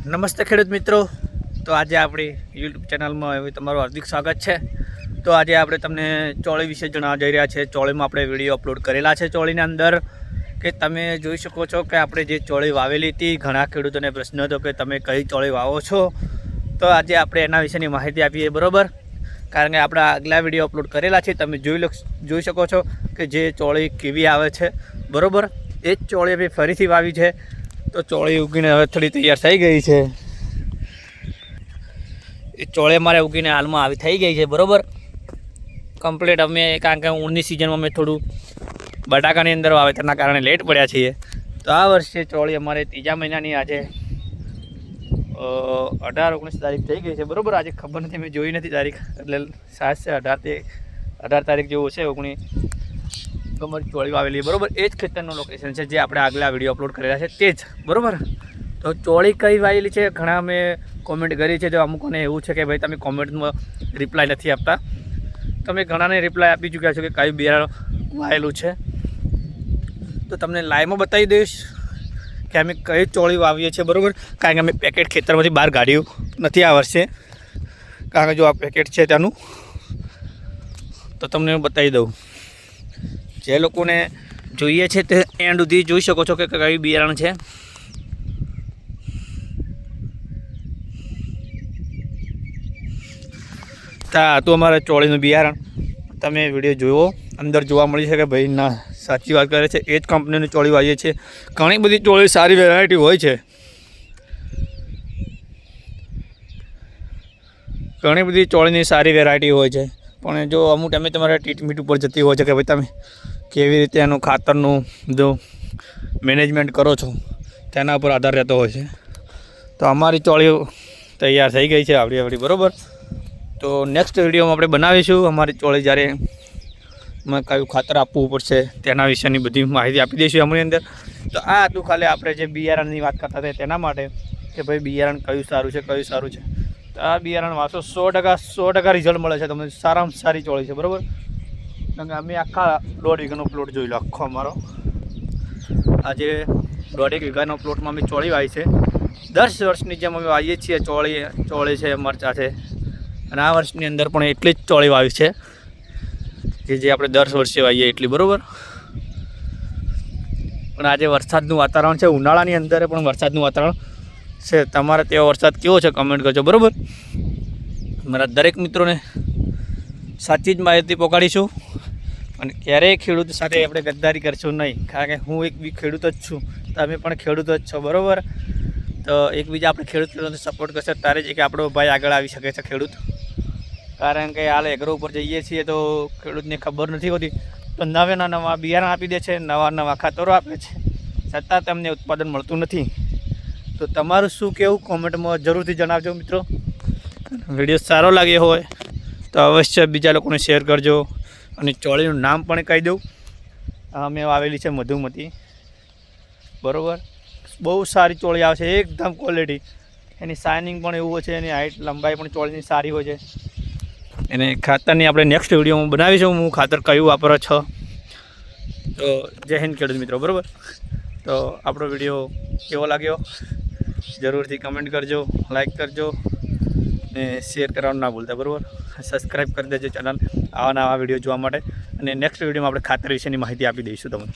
નમસ્તે ખેડૂત મિત્રો, તો આજે આપણી યુટ્યુબ ચેનલમાં તમારું હાર્દિક સ્વાગત છે। તો આજે આપણે તમને ચોળી વિશે જણાવવા જઈ રહ્યા છે। ચોળીમાં આપણે વિડીયો અપલોડ કરેલા છે ચોળીના અંદર કે તમે જોઈ શકો છો કે આપણે જે ચોળી વાવેલી હતી, ઘણા ખેડૂતોને પ્રશ્ન હતો કે તમે કઈ ચોળી વાવો છો, તો આજે આપણે એના વિશેની માહિતી આપીએ, બરાબર। કારણ કે આપણા આગલા વિડીયો અપલોડ કરેલા છે, તમે જોઈ શકો છો કે જે ચોળી કેવી આવે છે, બરાબર। એ જ ચોળી અમે ફરીથી વાવી છે, તો ચોળી ઉગીને હવે થોડી તૈયાર થઈ ગઈ છે। એ ચોળી અમારે ઉગીને હાલમાં આવી થઈ ગઈ છે, બરાબર કમ્પ્લીટ। અમે કારણ કે ઊનની સિઝનમાં અમે થોડું બટાકાની અંદર વાવેતરના કારણે લેટ પડ્યા છીએ, તો આ વર્ષે ચોળી અમારે ત્રીજા મહિનાની આજે 18-19 તારીખ થઈ ગઈ છે, બરાબર। આજે ખબર નથી, મેં જોઈ નથી તારીખ, એટલે સાત છે 18 તારીખ જેવું છે 19 અમારી ચોળી વાવેલી, બરાબર। એ જ ખેતરનું લોકેશન છે જે આપણે આગલા વિડીયો અપલોડ કરેલા છે તે જ, બરાબર। તો ચોળી કઈ વાવેલી છે, ઘણા મેં કોમેન્ટ કરી છે, તો અમુકોને એવું છે કે ભાઈ તમે કોમેન્ટમાં રિપ્લાય નથી આપતા, તમે ઘણાને રિપ્લાય આપી ચૂક્યા છો કે કયું બિયારણ વાવેલું છે, તો તમને લાઈવમાં બતાવી દઈશ કે અમે કઈ ચોળી વાવીએ છીએ, બરાબર। કારણ કે અમે પેકેટ ખેતરમાંથી બહાર કાઢ્યું નથી આ વર્ષે, કારણ કે જો આ પેકેટ છે ત્યાંનું, તો તમને બતાવી દઉં। જે લોકોને જોઈએ છે તે એન્ડ સુધી જોઈ શકો છો કે કયું બિયારણ છે। તો અમારા ચોળીનું બિયારણ તમે વિડીયો જોવો, અંદર જોવા મળી છે કે ભાઈ ના સાચી વાત કરે છે, એ જ કંપનીની ચોળી વાવીએ છીએ। ઘણી બધી ચોળી સારી વેરાયટી હોય છે, ઘણી બધી ચોળીની સારી વેરાયટી હોય છે, પણ જો અમુક ટાઈમે તમારે ટ્રીટમેન્ટ ઉપર જતી હોય છે કે ભાઈ તમે કેવી રીતે એનું ખાતરનું જો મેનેજમેન્ટ કરો છો તેના ઉપર આધાર રહેતો હોય છે। તો અમારી ચોળી તૈયાર થઈ ગઈ છે આવડી, બરાબર। તો નેક્સ્ટ વિડીયોમાં આપણે બનાવીશું અમારી ચોળી જ્યારે કયું ખાતર આપવું પડશે તેના વિશેની બધી માહિતી આપી દઈશું અમારી અંદર। તો આ હતું ખાલી આપણે જે બિયારણની વાત કરતા હતા તેના માટે કે ભાઈ બિયારણ કયું સારું છે, કયું સારું છે। તો આ બિયારણ વાંચો 100% રિઝલ્ટ મળે છે તમને, સારામાં સારી ચોળી છે, બરાબર। કારણ કે અમે આખા 1.5 વીઘાનો પ્લોટ જોઈ લો, આખો અમારો આજે 1.5 વીઘાનો પ્લોટમાં અમે ચોળી વાવી છે। 10 વર્ષની જેમ અમે વાવીએ છીએ ચોળી છે, મરચાં છે, અને આ વર્ષની અંદર પણ એટલી જ ચોળી વાવી છે કે જે આપણે 10 વર્ષે વાવીએ એટલી, બરાબર। પણ આજે વરસાદનું વાતાવરણ છે, ઉનાળાની અંદર પણ વરસાદનું વાતાવરણ છે, તમારે તેવો વરસાદ કેવો છે કમેન્ટ કરજો, બરાબર। મારા દરેક મિત્રોને સાચી જ માહિતી પહોંચાડીશું, અને ક્યારેય ખેડૂત સાથે આપણે ગદ્દારી કરશું નહીં, કારણ કે હું એક બી ખેડૂત જ છું, તમે પણ ખેડૂત જ છો, બરાબર। તો એકબીજા આપણે ખેડૂતોને સપોર્ટ કરશે ત્યારે જ એક આપણો ભાઈ આગળ આવી શકે છે ખેડૂત, કારણ કે હાલ એગ્રો ઉપર જઈએ છીએ તો ખેડૂતને ખબર નથી હોતી, તો નવા બિયારણ આપી દે છે, નવા ખાતરો આપે છે, છતાં તમને ઉત્પાદન મળતું નથી। તો તમારું શું કહેવું કોમેન્ટમાં જરૂરથી જણાવજો મિત્રો। વિડીયો સારો લાગ્યો હોય તો અવશ્ય બીજા લોકોને શેર કરજો, અને ચોળીનું નામ પણ કહી દઉં, અમે વાવેલી છે મધુમતી, બરાબર। બહુ સારી ચોળી આવે છે, એકદમ ક્વોલિટી, એની શાઇનિંગ પણ એવું હોય છે, એની હાઇટ લંબાઈ પણ ચોળીની સારી હોય છે। એને ખાતરની આપણે નેક્સ્ટ વિડીયોમાં બનાવીશું, હું ખાતર કયું વાપરો છો। તો જય હિન્દ ખેડૂત મિત્રો, બરાબર। તો આપણો વિડીયો કેવો લાગ્યો જરૂરથી કમેન્ટ કરજો, લાઈક કરજો, ને શેર કરવાનું ના ભૂલતા, બરાબર। સબસ્ક્રાઈબ કરી દેજો ચેનલ આવા નવા વિડીયો જોવા માટે, અને નેક્સ્ટ વિડીયોમાં આપણે ખાતર વિશેની માહિતી આપી દઈશું તમને।